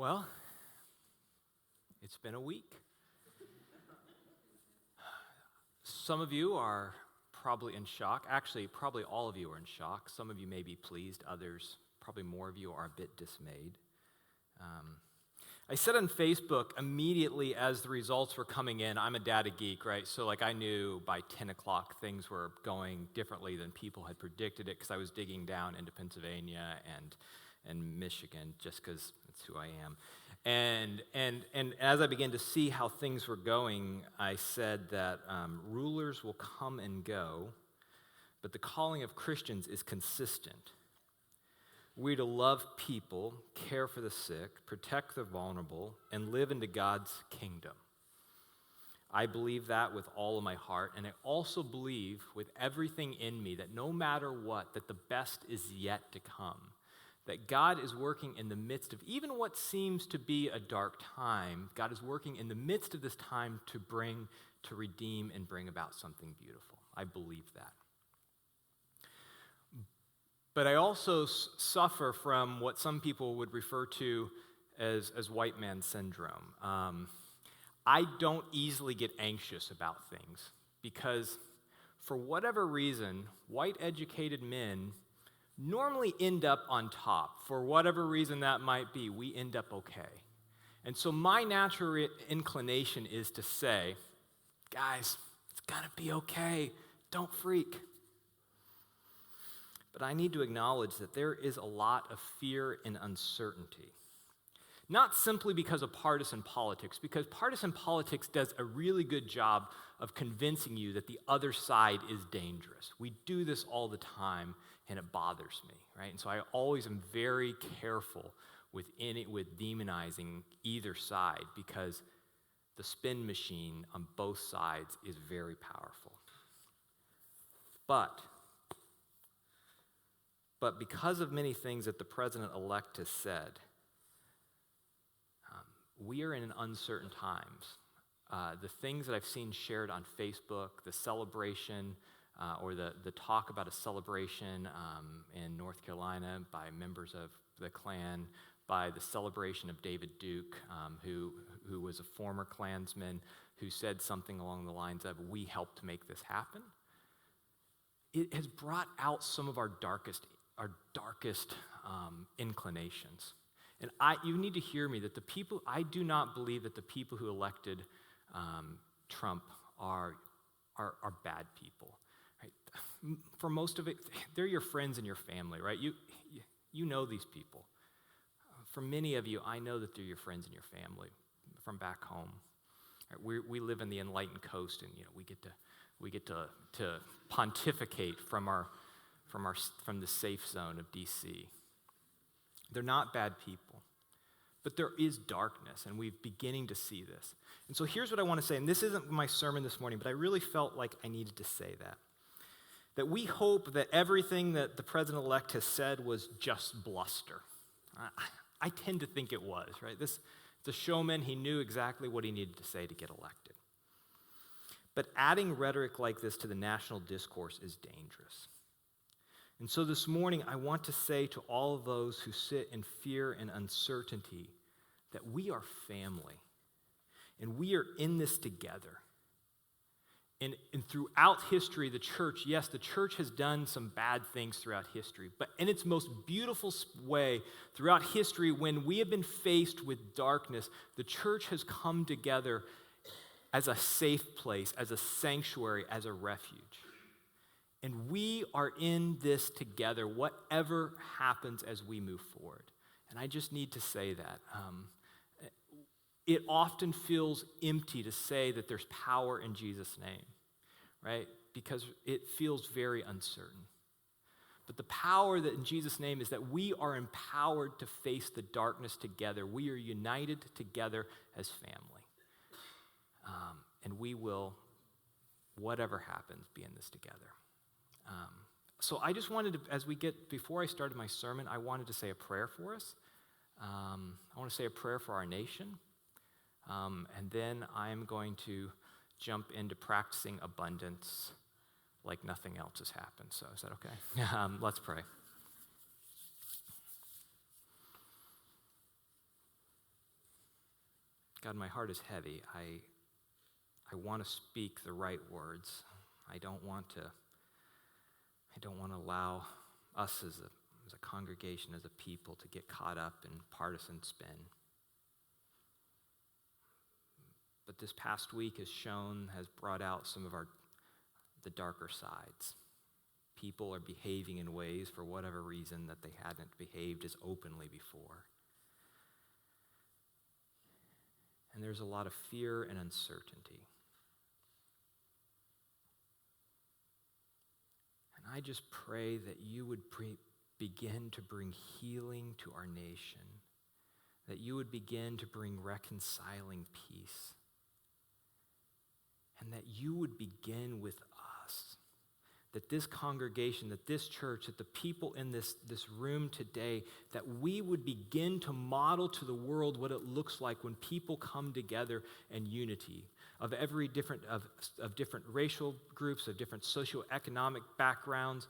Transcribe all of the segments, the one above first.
Well, it's been a week. Some of you are probably in shock. Actually, probably all of you are in shock. Some of you may be pleased. Others, probably more of you, are a bit dismayed. I said on Facebook immediately as the results were coming in, I'm a data geek, right? So I knew by 10 o'clock things were going differently than people had predicted it because I was digging down into Pennsylvania and Michigan just because that's who I am. And as I began to see how things were going, I said that rulers will come and go, but the calling of Christians is consistent. We're to love people, care for the sick, protect the vulnerable, and live into God's kingdom. I believe that with all of my heart, and I also believe with everything in me that no matter what, that the best is yet to come. That God is working in the midst of even what seems to be a dark time. God is working in the midst of this time to redeem, and bring about something beautiful. I believe that. But I also suffer from what some people would refer to as white man syndrome. I don't easily get anxious about things because for whatever reason, white educated men normally end up on top. For whatever reason that might be, we end up okay. And so my natural inclination is to say, guys, it's gonna be okay. Don't freak. But I need to acknowledge that there is a lot of fear and uncertainty. Not simply because of partisan politics, because partisan politics does a really good job of convincing you that the other side is dangerous. We do this all the time, and it bothers me, right? And so I always am very careful with demonizing either side because the spin machine on both sides is very powerful. But because of many things that the president-elect has said, we are in uncertain times. The things that I've seen shared on Facebook, the celebration or the talk about a celebration in North Carolina by members of the Klan, by the celebration of David Duke, who was a former Klansman, who said something along the lines of, "We helped make this happen." It has brought out some of our darkest inclinations. And you need to hear me that I do not believe that the people who elected Trump are bad people. Right? For most of it, they're your friends and your family, right? You know these people. For many of you, I know that they're your friends and your family from back home. Right? We live in the enlightened coast, and we get to pontificate from the safe zone of D.C. They're not bad people, but there is darkness, and we're beginning to see this. And so here's what I want to say, and this isn't my sermon this morning, but I really felt like I needed to say that we hope that everything that the president-elect has said was just bluster. I tend to think it was, right? The showman, he knew exactly what he needed to say to get elected. But adding rhetoric like this to the national discourse is dangerous. And so this morning, I want to say to all of those who sit in fear and uncertainty that we are family, and we are in this together. And throughout history, the church has done some bad things throughout history, but in its most beautiful way throughout history, when we have been faced with darkness, the church has come together as a safe place, as a sanctuary, as a refuge. And we are in this together, whatever happens as we move forward. And I just need to say that. It often feels empty to say that there's power in Jesus' name, right? Because it feels very uncertain. But the power that in Jesus' name is that we are empowered to face the darkness together. We are united together as family. And we will, whatever happens, be in this together. So I just wanted to, before I started my sermon, I wanted to say a prayer for us. I want to say a prayer for our nation. And then I'm going to jump into practicing abundance like nothing else has happened. So is that okay? Let's pray. God, my heart is heavy. I want to speak the right words. I don't want to allow us as a congregation, as a people, to get caught up in partisan spin. But this past week has brought out some of the darker sides. People are behaving in ways, for whatever reason, that they hadn't behaved as openly before. And there's a lot of fear and uncertainty. And I just pray that you would begin to bring healing to our nation, that you would begin to bring reconciling peace, and that you would begin with us, that this congregation, that this church, that the people in this room today, that we would begin to model to the world what it looks like when people come together in unity of different racial groups, of different socioeconomic backgrounds,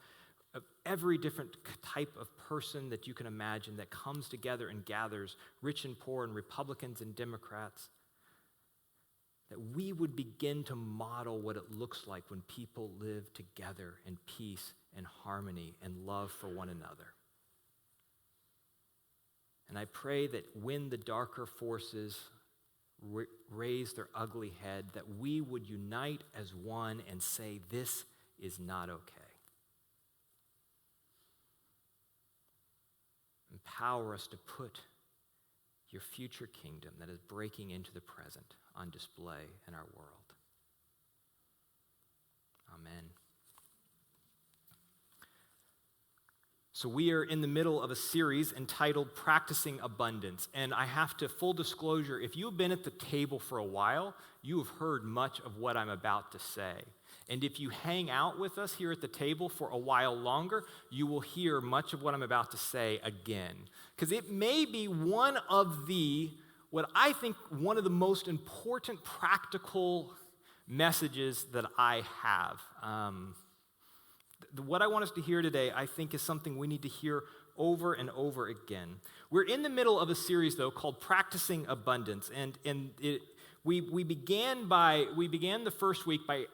of every different type of person that you can imagine that comes together and gathers, rich and poor and Republicans and Democrats, that we would begin to model what it looks like when people live together in peace and harmony and love for one another. And I pray that when the darker forces raise their ugly head, that we would unite as one and say, this is not okay. Empower us to put your future kingdom that is breaking into the present on display in our world. Amen. So we are in the middle of a series entitled Practicing Abundance. And I have to, full disclosure, if you've been at the table for a while, you have heard much of what I'm about to say. And if you hang out with us here at the table for a while longer, you will hear much of what I'm about to say again. Because it may be one of the most important practical messages that I have. What I want us to hear today, I think, is something we need to hear over and over again. We're in the middle of a series, though, called Practicing Abundance. We began the first week by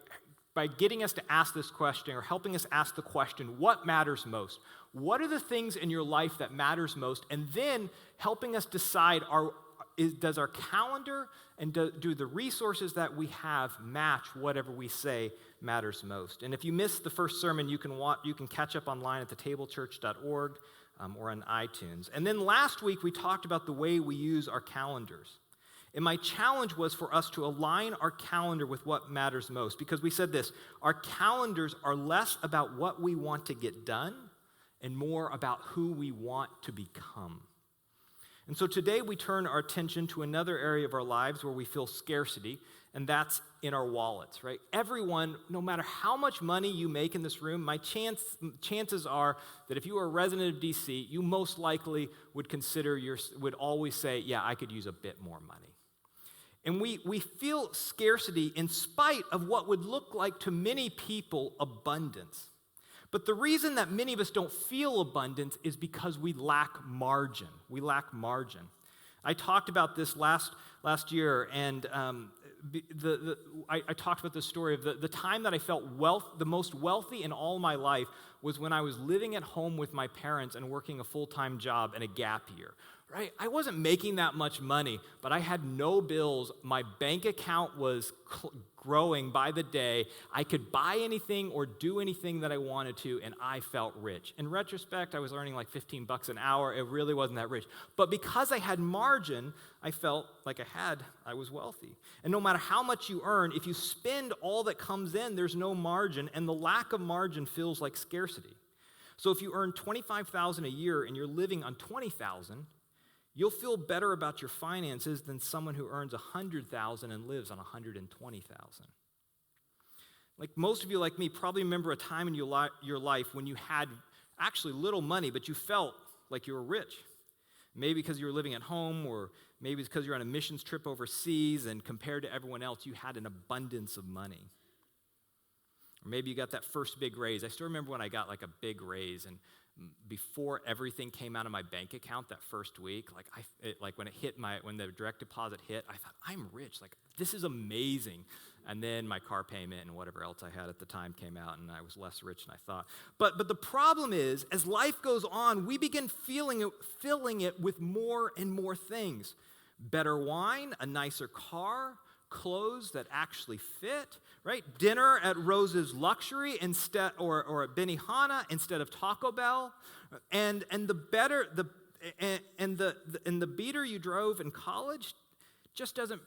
getting us to ask this question, or helping us ask the question, what matters most? What are the things in your life that matters most? And then helping us decide, does our calendar and do the resources that we have match whatever we say matters most? And if you missed the first sermon, you can catch up online at thetablechurch.org or on iTunes. And then last week, we talked about the way we use our calendars. And my challenge was for us to align our calendar with what matters most, because we said this: our calendars are less about what we want to get done and more about who we want to become. And so today we turn our attention to another area of our lives where we feel scarcity, and that's in our wallets, right? Everyone, no matter how much money you make in this room, chances are that if you are a resident of DC, you most likely would always say, yeah, I could use a bit more money. And we feel scarcity in spite of what would look like to many people abundance. But the reason that many of us don't feel abundance is because we lack margin. We lack margin. I talked about this last year, and I talked about the story of the time that I felt the most wealthy in all my life was when I was living at home with my parents and working a full-time job and a gap year. Right? I wasn't making that much money, but I had no bills. My bank account was growing by the day. I could buy anything or do anything that I wanted to, and I felt rich. In retrospect, I was earning like $15 an hour. It really wasn't that rich. But because I had margin, I felt like I was wealthy. And no matter how much you earn, if you spend all that comes in, there's no margin, and the lack of margin feels like scarcity. So if you earn $25,000 a year and you're living on $20,000, you'll feel better about your finances than someone who earns $100,000 and lives on $120,000. Like most of you, like me, probably remember a time in your life when you had actually little money, but you felt like you were rich. Maybe because you were living at home, or maybe it's because you're on a missions trip overseas, and compared to everyone else, you had an abundance of money. Or maybe you got that first big raise. I still remember when I got like a big raise, and before everything came out of my bank account that first week, when the direct deposit hit, I thought, I'm rich. Like, this is amazing. And then my car payment and whatever else I had at the time came out, and I was less rich than I thought. But the problem is, as life goes on, we begin filling it with more and more things. Better wine, a nicer car, clothes that actually fit, right? Dinner at Rose's Luxury instead, or at Benihana instead of Taco Bell, and the beater you drove in college just doesn't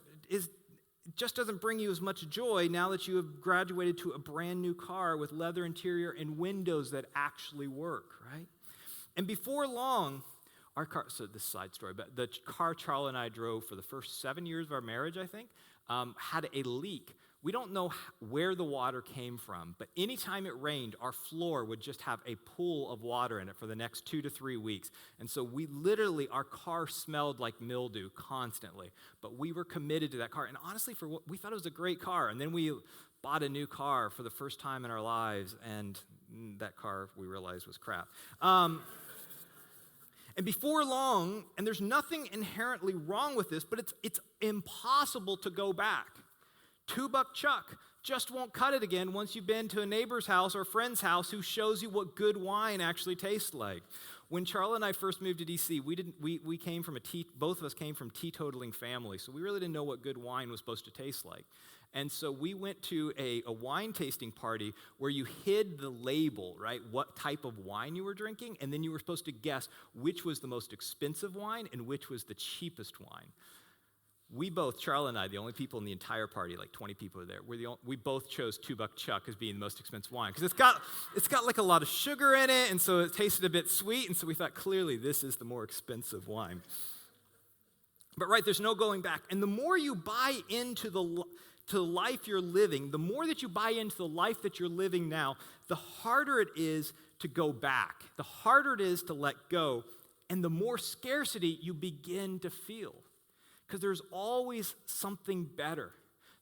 bring you as much joy now that you have graduated to a brand new car with leather interior and windows that actually work, right? And before long, our car, so this side story, but the car Charlie and I drove for the first 7 years of our marriage, I think, had a leak. We don't know where the water came from, but anytime it rained, our floor would just have a pool of water in it for the next 2 to 3 weeks. And so our car smelled like mildew constantly, but we were committed to that car. And honestly, we thought it was a great car. And then we bought a new car for the first time in our lives, and that car we realized was crap. And before long, and there's nothing inherently wrong with this, but it's impossible to go back. $2 Chuck just won't cut it again once you've been to a neighbor's house or a friend's house who shows you what good wine actually tastes like. When Charlotte and I first moved to D.C., we came from both of us came from teetotaling families, so we really didn't know what good wine was supposed to taste like. And so we went to a wine tasting party where you hid the label, right, what type of wine you were drinking, and then you were supposed to guess which was the most expensive wine and which was the cheapest wine. We both, Charlie and I, the only people in the entire party, like 20 people were there, we both chose $2 Chuck as being the most expensive wine because it's got like a lot of sugar in it, and so it tasted a bit sweet, and so we thought clearly this is the more expensive wine. But right, there's no going back. And the more you buy into the life you're living, the more that you buy into the life that you're living now, the harder it is to go back, the harder it is to let go, and the more scarcity you begin to feel. Because there's always something better.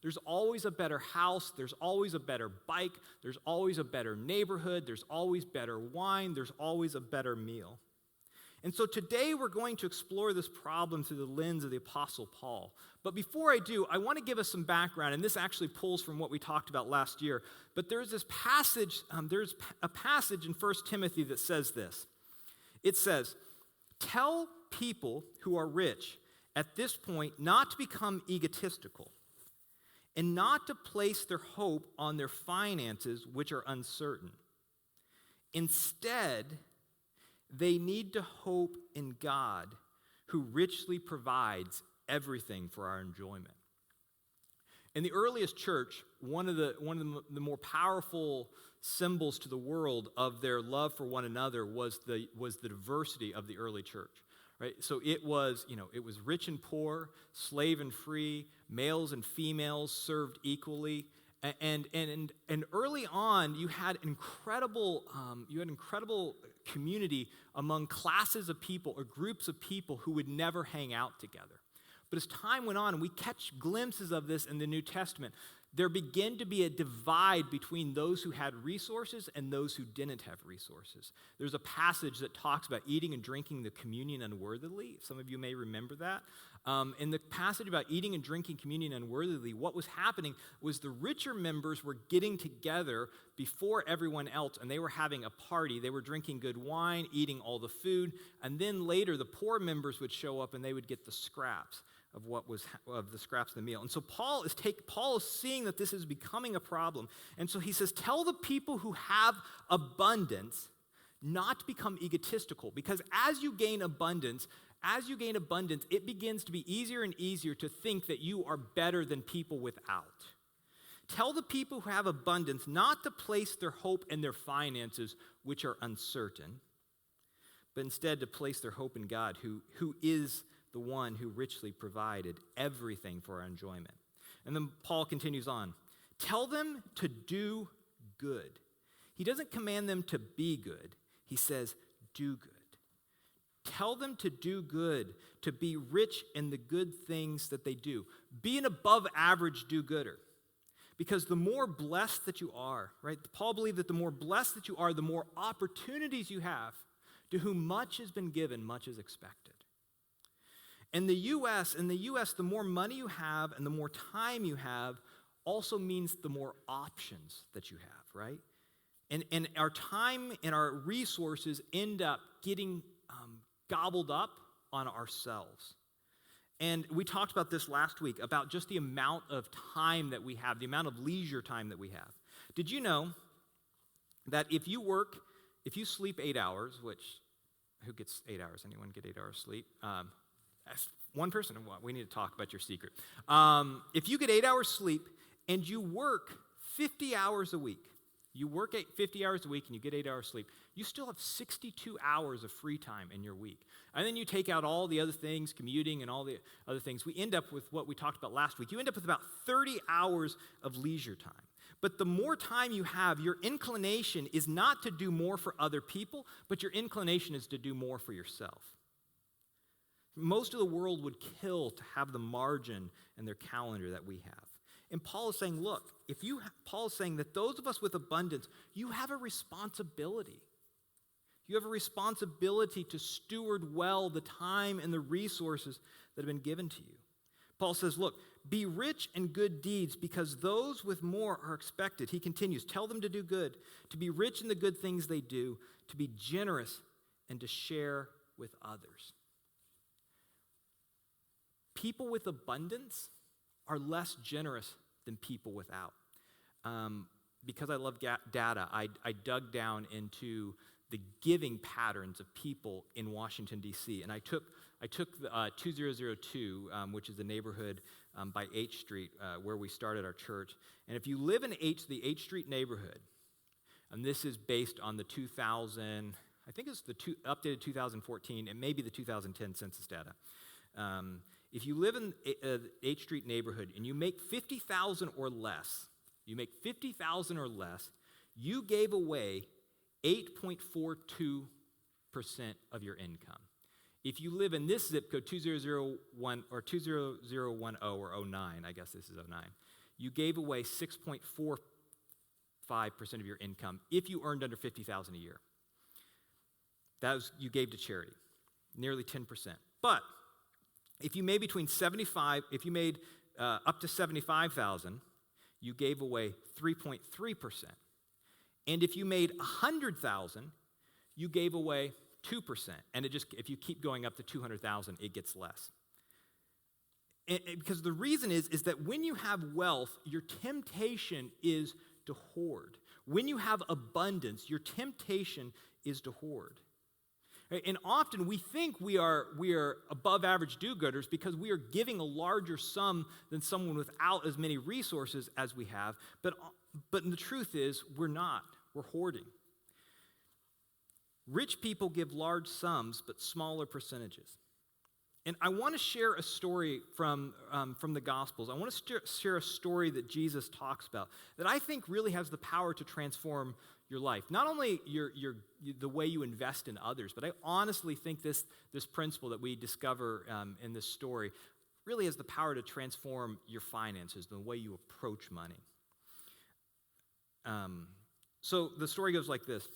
There's always a better house, there's always a better bike, there's always a better neighborhood, there's always better wine, there's always a better meal. And so today we're going to explore this problem through the lens of the Apostle Paul. But before I do, I want to give us some background, and this actually pulls from what we talked about last year. But there's a passage in 1 Timothy that says this. It says, "Tell people who are rich at this point not to become egotistical and not to place their hope on their finances, which are uncertain. Instead, they need to hope in God, who richly provides everything for our enjoyment." In the earliest church, one of the more powerful symbols to the world of their love for one another was the diversity of the early church. Right? So it was rich and poor, slave and free, males and females served equally. And early on, you had incredible community among classes of people or groups of people who would never hang out together. But as time went on, and we catch glimpses of this in the New Testament, there began to be a divide between those who had resources and those who didn't have resources. There's a passage that talks about eating and drinking the communion unworthily. Some of you may remember that. In the passage about eating and drinking communion unworthily, what was happening was the richer members were getting together before everyone else, and they were having a party. They were drinking good wine, eating all the food, and then later the poor members would show up and they would get the scraps of the scraps of the meal. And so Paul is seeing that this is becoming a problem. And so he says, tell the people who have abundance not to become egotistical, because as you gain abundance, it begins to be easier and easier to think that you are better than people without. Tell the people who have abundance not to place their hope in their finances, which are uncertain, but instead to place their hope in God, who is the one who richly provided everything for our enjoyment. And then Paul continues on. Tell them to do good. He doesn't command them to be good. He says, do good. Tell them to do good, to be rich in the good things that they do. Be an above average do-gooder. Because the more blessed that you are, right? Paul believed that the more blessed that you are, the more opportunities you have To whom much has been given, much is expected. In the U.S., the more money you have and the more time you have also means the more options that you have, right? And our time and our resources end up getting gobbled up on ourselves. And we talked about this last week, about just the amount of time that we have, the amount of leisure time that we have. Did you know that if you sleep 8 hours, which, who gets 8 hours? Anyone get 8 hours sleep? One person? We need to talk about your secret. If you get 8 hours sleep and you work 50 hours a week, you work 50 hours a week and you get 8 hours sleep, you still have 62 hours of free time in your week. And then you take out all the other things, commuting and all the other things. We end up with what we talked about last week. You end up with about 30 hours of leisure time. But the more time you have, your inclination is not to do more for other people, but your inclination is to do more for yourself. Most of the world would kill to have the margin in their calendar that we have. And Paul is saying, look, Paul is saying that those of us with abundance, you have a responsibility. You have a responsibility to steward well the time and the resources that have been given to you. Paul says, look, be rich in good deeds because those with more are expected. He continues, tell them to do good, to be rich in the good things they do, to be generous, and to share with others. People with abundance are less generous than people without. Because I love data, I dug down into the giving patterns of people in Washington, D.C., and I took 2002, which is the neighborhood by H Street where we started our church. And if you live in the H Street neighborhood, and this is based on the 2000, I think it's the updated 2014, and maybe the 2010 census data. If you live in H Street neighborhood and you make $50,000 or less, you gave away 8.42% of your income. If you live in this zip code, 2001 or 20010 or 09, I guess this is 09, you gave away 6.45% of your income if you earned under $50,000 a year. You gave to charity, nearly 10%. But if you made up to 75,000, you gave away 3.3%. And if you made 100,000, you gave away 2%. And if you keep going up to 200,000, it gets less. Because the reason is that when you have wealth, your temptation is to hoard. When you have abundance, your temptation is to hoard. And often we think we are above average do-gooders because we are giving a larger sum than someone without as many resources as we have. But the truth is, we're not. We're hoarding. Rich people give large sums, but smaller percentages. And I want to share a story from the Gospels. I want to share a story that Jesus talks about that I think really has the power to transform your life. Not only the way you invest in others, but I honestly think this principle that we discover in this story really has the power to transform your finances, the way you approach money. So the story goes like this.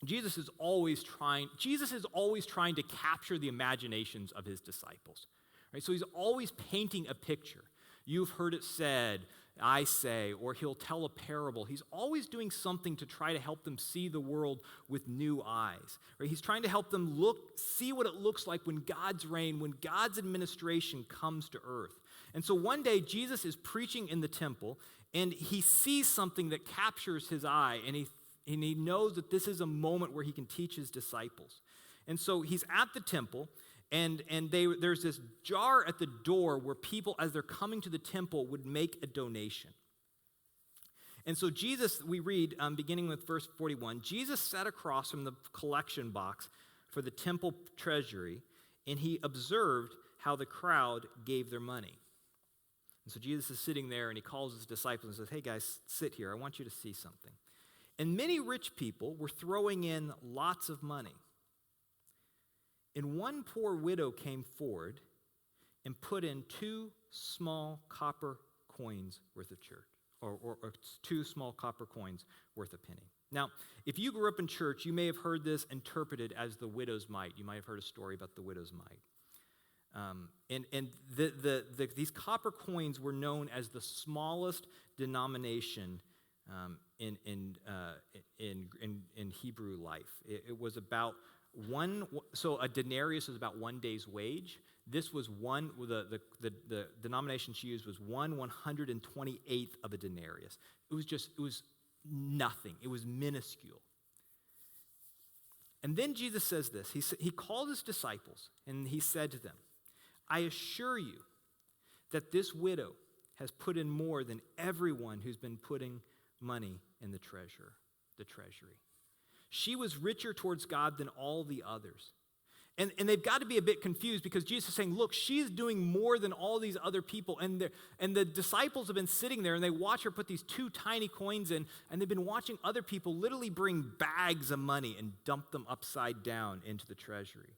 Jesus is always trying to capture the imaginations of his disciples. Right? So he's always painting a picture. You've heard it said, I say, or he'll tell a parable. He's always doing something to try to help them see the world with new eyes. Right? He's trying to help them see what it looks like when God's reign, when God's administration comes to earth. And so one day, Jesus is preaching in the temple, and he sees something that captures his eye, and he knows that this is a moment where he can teach his disciples. And so he's at the temple, and there's this jar at the door where people, as they're coming to the temple, would make a donation. And so Jesus, we read, beginning with verse 41, Jesus sat across from the collection box for the temple treasury, and he observed how the crowd gave their money. And so Jesus is sitting there, and he calls his disciples and says, hey guys, sit here. I want you to see something. And many rich people were throwing in lots of money. And one poor widow came forward and put in 2 small copper coins worth of church, or 2 small copper coins worth a penny. Now, if you grew up in church, you may have heard this interpreted as the widow's mite. You might have heard a story about the widow's mite. These copper coins were known as the smallest denomination in Hebrew life. It was about so a denarius is about 1 day's wage. This was the denomination she used was 1/128th of a denarius. It was nothing. It was minuscule. And then Jesus says this. He called his disciples and he said to them, I assure you that this widow has put in more than everyone who's been putting money in the treasury. She was richer towards God than all the others. And they've got to be a bit confused because Jesus is saying, look, she's doing more than all these other people. And the disciples have been sitting there and they watch her put these 2 tiny coins in, and they've been watching other people literally bring bags of money and dump them upside down into the treasury.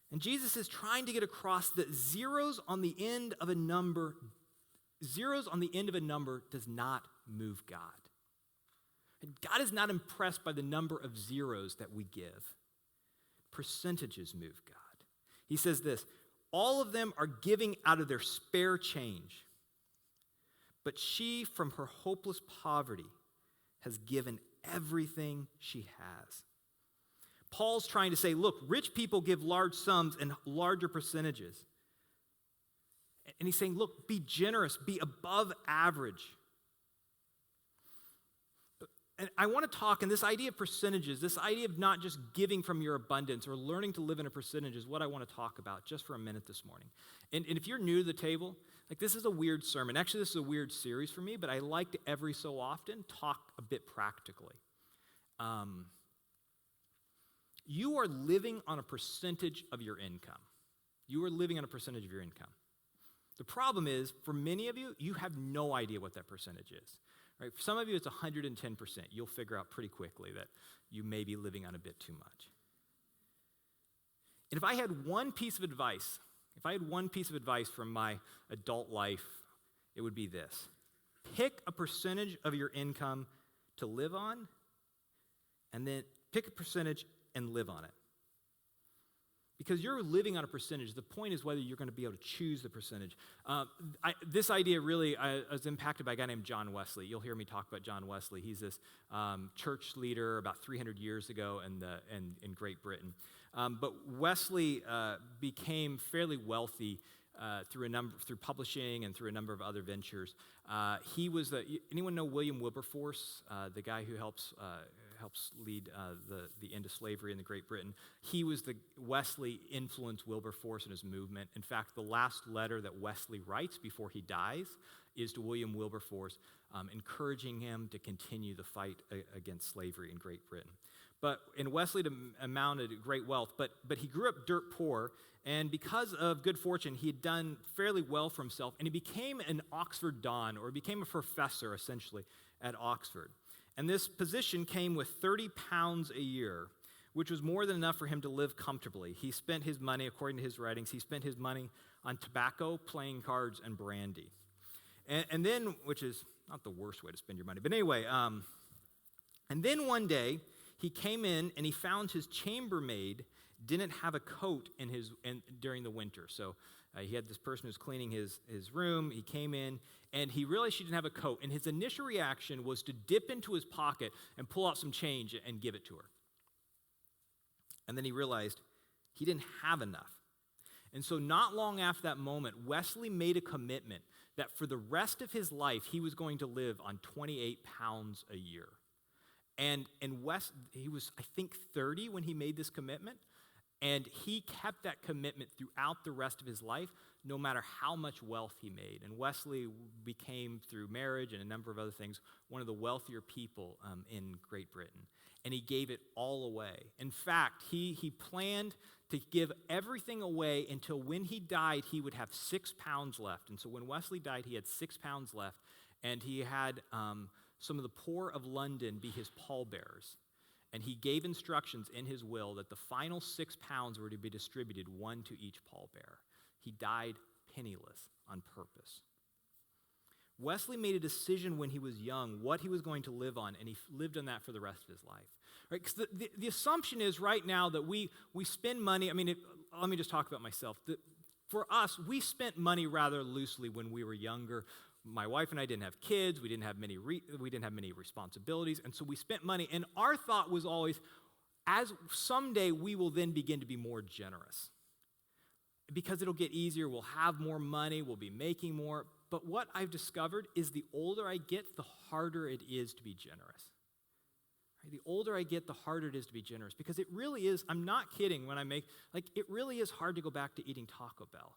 And Jesus is trying to get across that zeros on the end of a number does not move God. And God is not impressed by the number of zeros that we give. Percentages move God. He says this, all of them are giving out of their spare change, but she, from her hopeless poverty, has given everything she has. Paul's trying to say, look, rich people give large sums and larger percentages. And he's saying, look, be generous, be above average. And I want to talk, and this idea of percentages, this idea of not just giving from your abundance or learning to live in a percentage is what I want to talk about just for a minute this morning. And if you're new to the table, like this is a weird sermon. Actually, this is a weird series for me, but I like to every so often talk a bit practically. You are living on a percentage of your income. You are living on a percentage of your income. The problem is, for many of you, you have no idea what that percentage is. Right? For some of you, it's 110%. You'll figure out pretty quickly that you may be living on a bit too much. And if I had one piece of advice from my adult life, it would be this. Pick a percentage of your income to live on, and then pick a percentage and live on it. Because you're living on a percentage. The point is whether you're going to be able to choose the percentage. This idea really was impacted by a guy named John Wesley. You'll hear me talk about John Wesley. He's this church leader about 300 years ago in Great Britain. But Wesley became fairly wealthy through publishing and through a number of other ventures. Anyone know William Wilberforce, the guy who helps lead the end of slavery in the Great Britain? Wesley influenced Wilberforce and his movement. In fact, the last letter that Wesley writes before he dies is to William Wilberforce, encouraging him to continue the fight against slavery in Great Britain. And Wesley amounted great wealth, but he grew up dirt poor, and because of good fortune, he had done fairly well for himself, and he became an Oxford Don, or became a professor, essentially, at Oxford. And this position came with £30 a year, which was more than enough for him to live comfortably. He spent his money, according to his writings, on tobacco, playing cards, and brandy. And then, which is not the worst way to spend your money, but anyway, and then one day, he came in and he found his chambermaid didn't have a coat during the winter. So he had this person who's cleaning his room. He came in and he realized she didn't have a coat. And his initial reaction was to dip into his pocket and pull out some change and give it to her. And then he realized he didn't have enough. And so not long after that moment, Wesley made a commitment that for the rest of his life, he was going to live on £28 a year. And he was, I think, 30 when he made this commitment. And he kept that commitment throughout the rest of his life, no matter how much wealth he made. And Wesley became, through marriage and a number of other things, one of the wealthier people in Great Britain. And he gave it all away. In fact, he planned to give everything away until when he died, he would have £6 left. And so when Wesley died, he had £6 left. And he had some of the poor of London be his pallbearers. And he gave instructions in his will that the final £6 were to be distributed, one to each pallbearer. He died penniless on purpose. Wesley made a decision when he was young what he was going to live on, and he lived on that for the rest of his life. Right? Because the assumption is right now that we spend money. I mean, let me just talk about myself. For us, we spent money rather loosely when we were younger. My wife and I didn't have kids. We didn't have many responsibilities, and so we spent money. And our thought was always, as someday we will then begin to be more generous. Because it'll get easier, we'll have more money, we'll be making more. But what I've discovered is the older I get, the harder it is to be generous. Right? The older I get, the harder it is to be generous. Because it really is, I'm not kidding when it really is hard to go back to eating Taco Bell.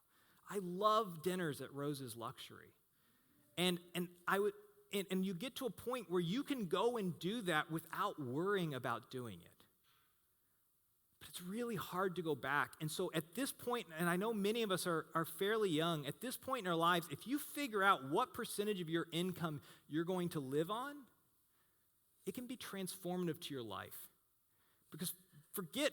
I love dinners at Rose's Luxury. And you get to a point where you can go and do that without worrying about doing it. But it's really hard to go back. And so at this point, and I know many of us are fairly young, at this point in our lives, if you figure out what percentage of your income you're going to live on, it can be transformative to your life. Because forget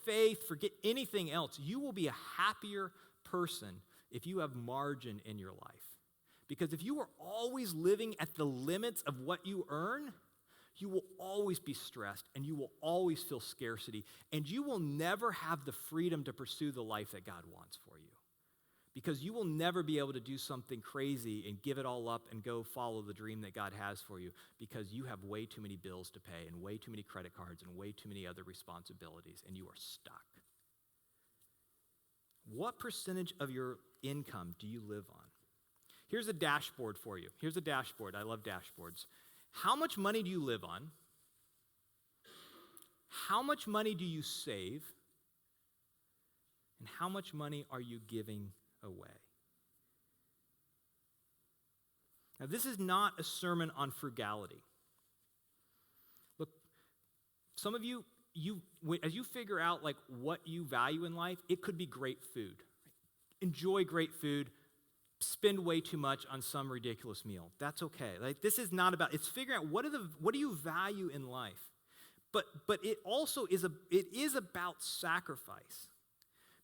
faith, forget anything else. You will be a happier person if you have margin in your life. Because if you are always living at the limits of what you earn, you will always be stressed, and you will always feel scarcity, and you will never have the freedom to pursue the life that God wants for you. Because you will never be able to do something crazy and give it all up and go follow the dream that God has for you, because you have way too many bills to pay and way too many credit cards and way too many other responsibilities, and you are stuck. What percentage of your income do you live on? Here's a dashboard for you. Here's a dashboard. I love dashboards. How much money do you live on? How much money do you save? And how much money are you giving away? Now, this is not a sermon on frugality. Look, some of you, as you figure out what you value in life, it could be great food. Enjoy great food. Spend way too much on some ridiculous meal. That's okay. This is not about, it's figuring out what do you value in life. But it also is about sacrifice.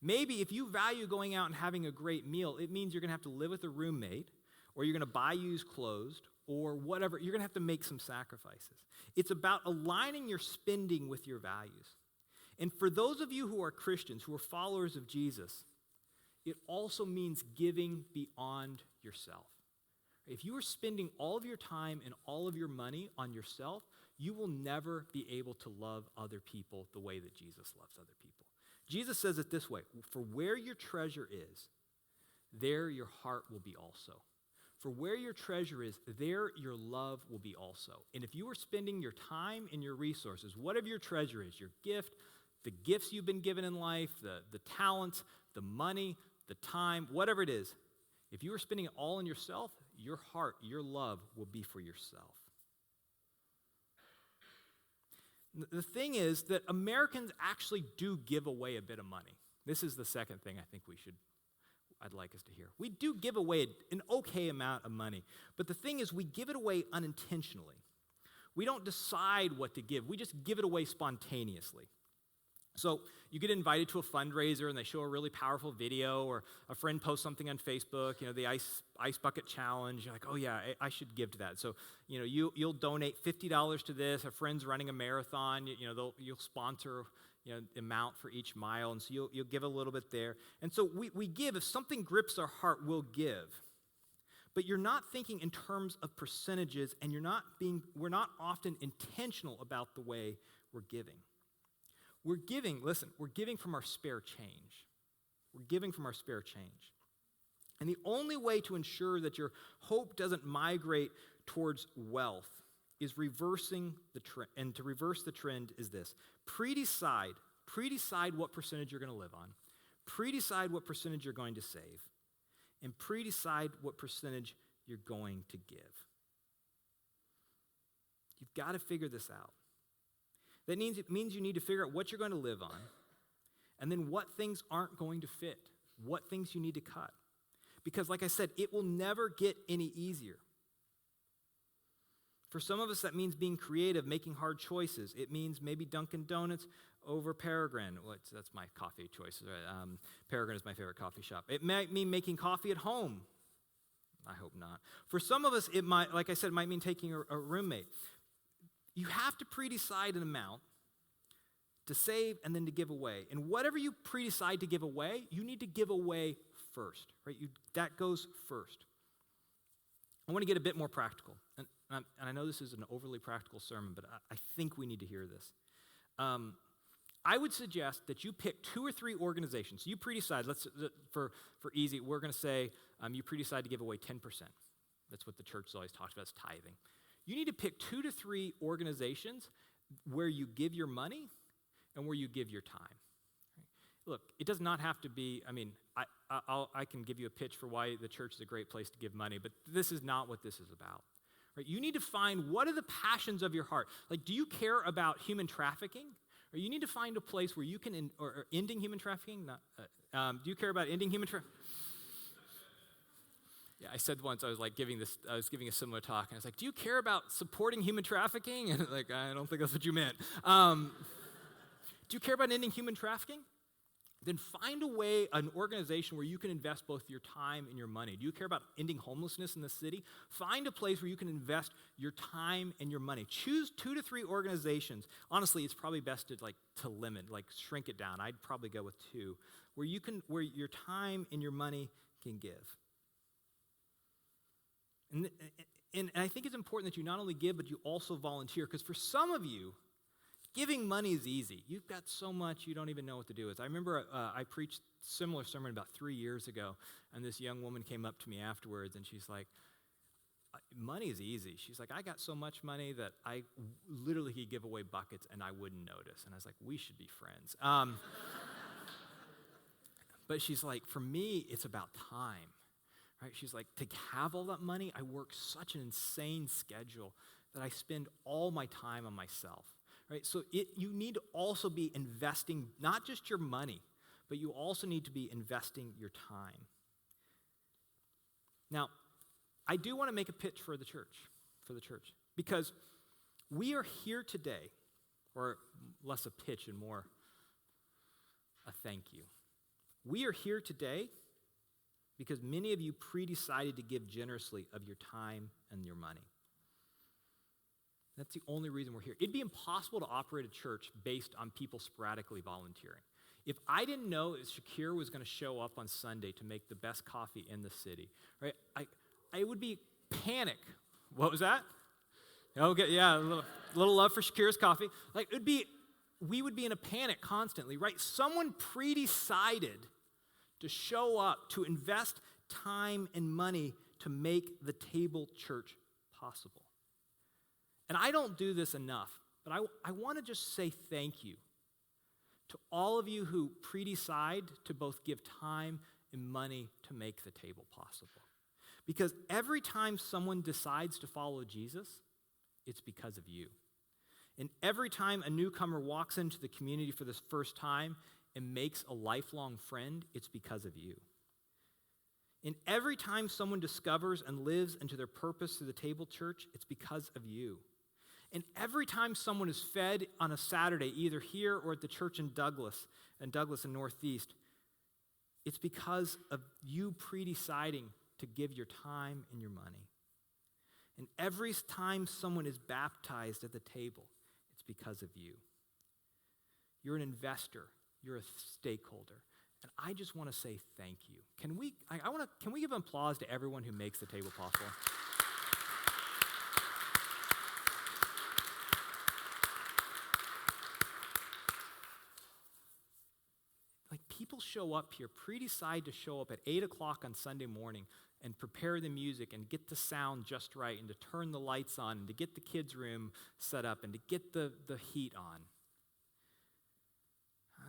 Maybe if you value going out and having a great meal, it means you're going to have to live with a roommate, or you're going to buy used clothes, or whatever. You're going to have to make some sacrifices. It's about aligning your spending with your values. And for those of you who are Christians, who are followers of Jesus, it also means giving beyond yourself. If you are spending all of your time and all of your money on yourself, you will never be able to love other people the way that Jesus loves other people. Jesus says it this way, for where your treasure is, there your heart will be also. For where your treasure is, there your love will be also. And if you are spending your time and your resources, whatever your treasure is, your gift, the gifts you've been given in life, the talents, the money, the time, whatever it is, if you are spending it all on yourself, your heart, your love will be for yourself. The thing is that Americans actually do give away a bit of money. This is the second thing I think I'd like us to hear. We do give away an okay amount of money, but the thing is we give it away unintentionally. We don't decide what to give. We just give it away spontaneously. So you get invited to a fundraiser and they show a really powerful video, or a friend posts something on Facebook, the ice bucket challenge. You're like, oh yeah, I should give to that. So, you'll donate $50 to this. A friend's running a marathon. You'll sponsor, amount for each mile. And so you'll give a little bit there. And so we give. If something grips our heart, we'll give. But you're not thinking in terms of percentages, and we're not often intentional about the way we're giving. We're giving from our spare change. We're giving from our spare change. And the only way to ensure that your hope doesn't migrate towards wealth is reversing the trend. And to reverse the trend is this. Pre-decide what percentage you're going to live on. Pre-decide what percentage you're going to save. And pre-decide what percentage you're going to give. You've got to figure this out. That means you need to figure out what you're going to live on, and then what things aren't going to fit, what things you need to cut. Because like I said, it will never get any easier. For some of us, that means being creative, making hard choices. It means maybe Dunkin' Donuts over Peregrine. That's my coffee choice. Peregrine is my favorite coffee shop. It might mean making coffee at home. I hope not. For some of us, it might, like I said, it might mean taking a roommate. You have to pre-decide an amount to save and then to give away. And whatever you pre-decide to give away, you need to give away first, right? That goes first. I want to get a bit more practical. And I know this is an overly practical sermon, but I think we need to hear this. I would suggest that you pick 2 or 3 organizations. You pre-decide, for easy, we're going to say you pre-decide to give away 10%. That's what the church has always talked about, is tithing. You need to pick 2 to 3 organizations where you give your money and where you give your time. Look, it does not have to be, I can give you a pitch for why the church is a great place to give money, but this is not what this is about. Right? You need to find, what are the passions of your heart? Like, do you care about human trafficking? Or you need to find a place where you can, or ending human trafficking? Do you care about ending human trafficking? Yeah, I said once, I was giving a similar talk, and I was like, do you care about supporting human trafficking? And like, I don't think that's what you meant. Do you care about ending human trafficking? Then find a way, an organization where you can invest both your time and your money. Do you care about ending homelessness in the city? Find a place where you can invest your time and your money. Choose 2 to 3 organizations. Honestly, it's probably best to limit, shrink it down. I'd probably go with 2, where your time and your money can give. And I think it's important that you not only give, but you also volunteer. Because for some of you, giving money is easy. You've got so much you don't even know what to do with. I remember I preached a similar sermon about 3 years ago, and this young woman came up to me afterwards, and she's like, money is easy. She's like, I got so much money that I literally could give away buckets and I wouldn't notice. And I was like, we should be friends. But she's like, for me, it's about time. Right? She's like, to have all that money, I work such an insane schedule that I spend all my time on myself. Right? So you need to also be investing not just your money, but you also need to be investing your time. Now, I do want to make a pitch for the church, because we are here today, or less a pitch and more a thank you. We are here today because many of you pre-decided to give generously of your time and your money. That's the only reason we're here. It'd be impossible to operate a church based on people sporadically volunteering. If I didn't know that Shakir was going to show up on Sunday to make the best coffee in the city, right? I would be panic. What was that? Okay, yeah, a little love for Shakir's coffee. We would be in a panic constantly, right? Someone pre-decided to show up, to invest time and money to make the Table Church possible. And I don't do this enough, but I want to just say thank you to all of you who pre-decide to both give time and money to make the table possible. Because every time someone decides to follow Jesus, it's because of you. And every time a newcomer walks into the community for the first time and makes a lifelong friend, it's because of you. And every time someone discovers and lives into their purpose through the Table Church, it's because of you. And every time someone is fed on a Saturday, either here or at the church in Douglas and Northeast, it's because of you pre-deciding to give your time and your money. And every time someone is baptized at the table, it's because of you. You're an investor. You're a stakeholder. And I just want to say thank you. Can we give applause to everyone who makes the table possible? People show up here, pre-decide to show up at 8 o'clock on Sunday morning and prepare the music and get the sound just right and to turn the lights on and to get the kids' room set up and to get the heat on.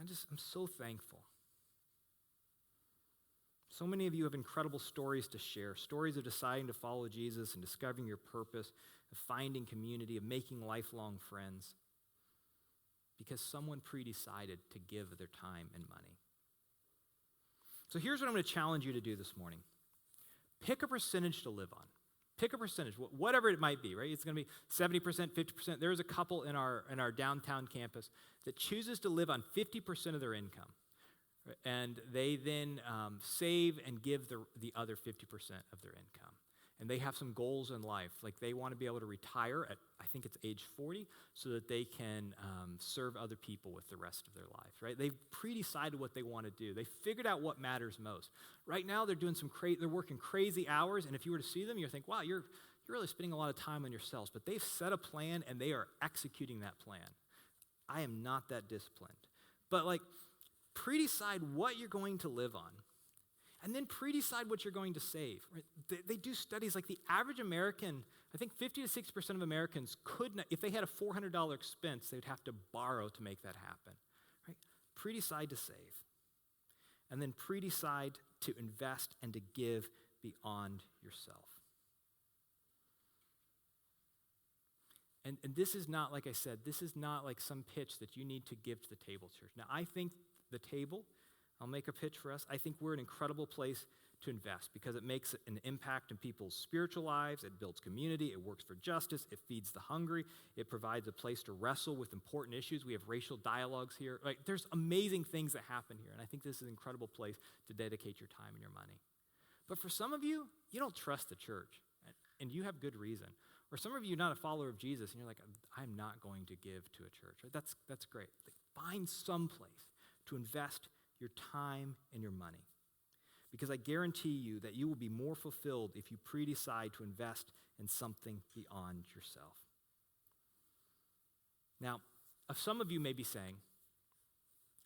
I'm so thankful. So many of you have incredible stories to share, stories of deciding to follow Jesus and discovering your purpose, of finding community, of making lifelong friends, because someone pre-decided to give their time and money. So here's what I'm going to challenge you to do this morning. Pick a percentage to live on. Pick a percentage, whatever it might be, right? It's going to be 70%, 50%. There's a couple in our downtown campus that chooses to live on 50% of their income. And they then save and give the other 50% of their income. and they have some goals in life. Like they want to be able to retire at, I think it's age 40, so that they can serve other people with the rest of their life, right? They've pre-decided what they want to do. They figured out what matters most. Right now, they're doing they're working crazy hours, and if you were to see them, you'd think, wow, you're really spending a lot of time on yourselves. But they've set a plan, and they are executing that plan. I am not that disciplined. But like, pre-decide what you're going to live on. And then pre-decide what you're going to save. Right? They do studies like the average American, I think 50 to 60% of Americans could not, if they had a $400 expense, they'd have to borrow to make that happen. Right? Pre-decide to save. And then pre-decide to invest and to give beyond yourself. And this is not, like I said, this is not like some pitch that you need to give to the Table Church. Now, I think the Table, I'll make a pitch for us. I think we're an incredible place to invest because it makes an impact in people's spiritual lives. It builds community. It works for justice. It feeds the hungry. It provides a place to wrestle with important issues. We have racial dialogues here. Like, there's amazing things that happen here, and I think this is an incredible place to dedicate your time and your money. But for some of you, you don't trust the church, and you have good reason. Or some of you are not a follower of Jesus, and you're like, I'm not going to give to a church. Right? That's great. Like, find some place to invest your time and your money. Because I guarantee you that you will be more fulfilled if you pre-decide to invest in something beyond yourself. Now, some of you may be saying,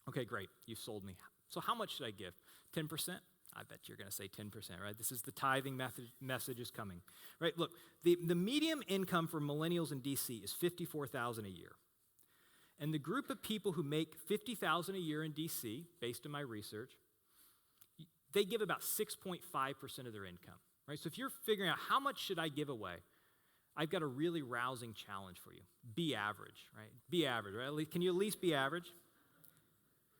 okay, great, you sold me. So how much should I give? 10%? I bet you're going to say 10%, right? This is the tithing message is coming. Right, look, the median income for millennials in DC is $54,000 a year. And the group of people who make $50,000 a year in DC, based on my research, they give about 6.5% of their income, right? So if you're figuring out how much should I give away, I've got a really rousing challenge for you. Be average, right? Be average, right? Can you at least be average?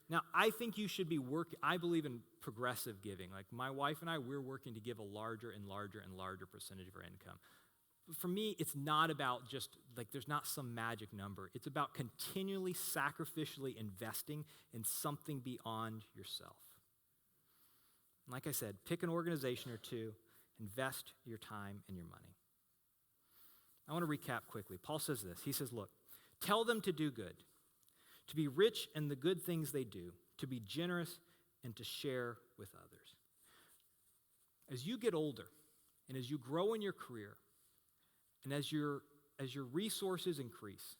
Now, I think you should be I believe in progressive giving. Like my wife and I, we're working to give a larger and larger and larger percentage of our income. For me, it's not about just, like, there's not some magic number. It's about continually sacrificially investing in something beyond yourself. And like I said, pick an organization or two, invest your time and your money. I want to recap quickly. Paul says this. He says, look, tell them to do good, to be rich in the good things they do, to be generous, and to share with others. As you get older, and as you grow in your career, and as your resources increase,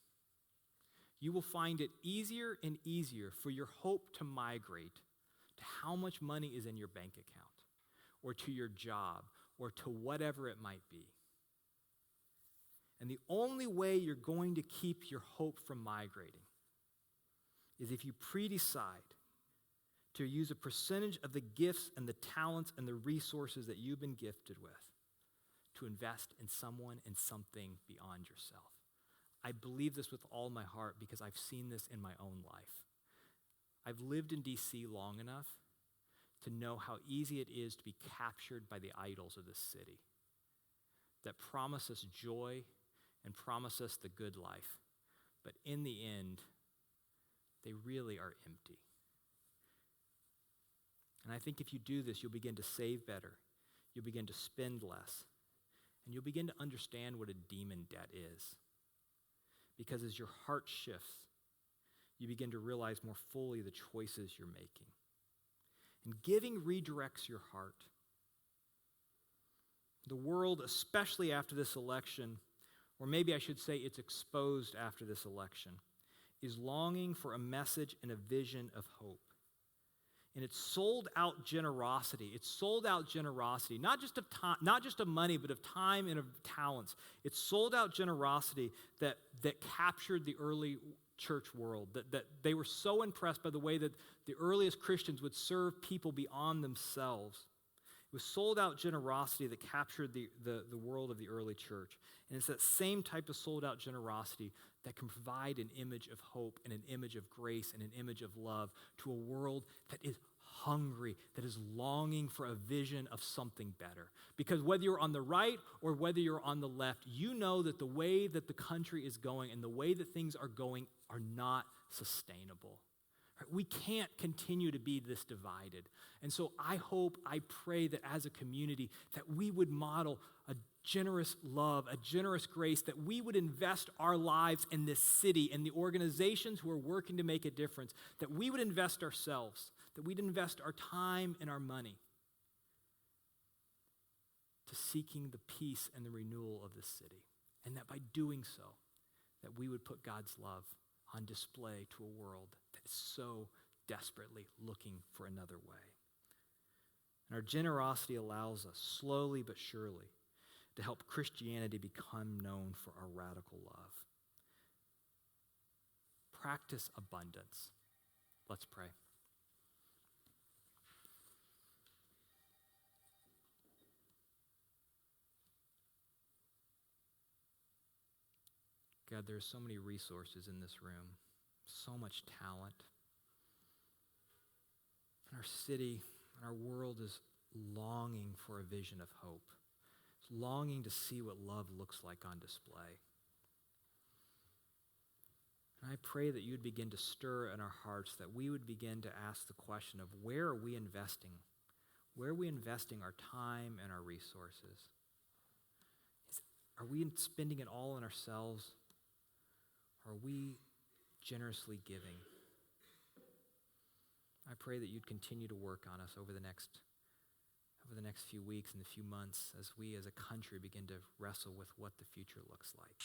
you will find it easier and easier for your hope to migrate to how much money is in your bank account, or to your job, or to whatever it might be. And the only way you're going to keep your hope from migrating is if you pre-decide to use a percentage of the gifts and the talents and the resources that you've been gifted with to invest in someone and something beyond yourself. I believe this with all my heart because I've seen this in my own life. I've lived in DC long enough to know how easy it is to be captured by the idols of this city that promise us joy and promise us the good life, but in the end, they really are empty. And I think if you do this, you'll begin to save better, you'll begin to spend less, and you'll begin to understand what a demon debt is. Because as your heart shifts, you begin to realize more fully the choices you're making. And giving redirects your heart. The world, especially after this election, or maybe I should say it's exposed after this election, is longing for a message and a vision of hope. And it's sold out generosity. It's sold out generosity, not just of time, not just of money, but of time and of talents. It's sold out generosity that captured the early church world, that they were so impressed by the way that the earliest Christians would serve people beyond themselves. It was sold out generosity that captured the world of the early church. And it's that same type of sold out generosity that can provide an image of hope and an image of grace and an image of love to a world that is hungry, that is longing for a vision of something better. Because whether you're on the right or whether you're on the left, you know that the way that the country is going and the way that things are going are not sustainable. Right? We can't continue to be this divided. And so I hope, I pray that as a community that we would model a generous love, a generous grace, that we would invest our lives in this city and the organizations who are working to make a difference, that we would invest ourselves, that we'd invest our time and our money to seeking the peace and the renewal of this city. And that by doing so, that we would put God's love on display to a world that is so desperately looking for another way. And our generosity allows us, slowly but surely, to help Christianity become known for our radical love. Practice abundance. Let's pray. God, there are so many resources in this room, so much talent. And our city and our world is longing for a vision of hope. It's longing to see what love looks like on display. And I pray that you would begin to stir in our hearts, that we would begin to ask the question of where are we investing? Where are we investing our time and our resources? Are we spending it all on ourselves? Or are we generously giving? I pray that you'd continue to work on us over the next few weeks and the few months as we as a country begin to wrestle with what the future looks like.